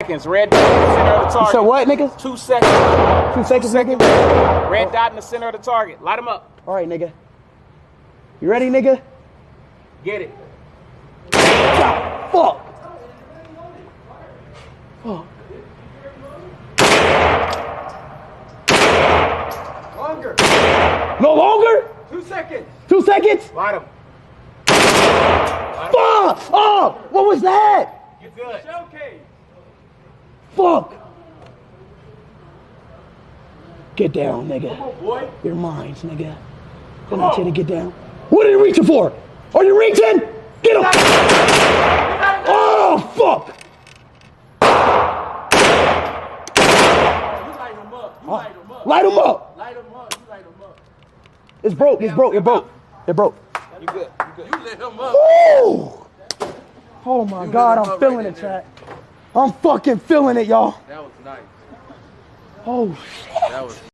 seconds. Red dot in the center of the target. So what, nigga? 2 seconds. 2 seconds, nigga? Red dot in the center of the target. Light them up. All right, nigga. You ready, nigga? Get it. Fuck. Fuck. Longer. No longer? 2 seconds. 2 seconds? Light them. Fuck! Oh! What was that? You good. Showcase. Fuck! Get down, nigga. Come on, boy. Your minds, nigga. Then I tell you to get down. What are you reaching for? Are you reaching? Get him! Oh, fuck! You light him up. You light him up. Light him up! Light him up. You light him up. It's broke, it's broke, it broke. It broke. You good. You good. You lit him up. Ooh! Oh my God, I'm feeling it, chat. I'm fucking feeling it, y'all. That was nice. Oh, shit. That was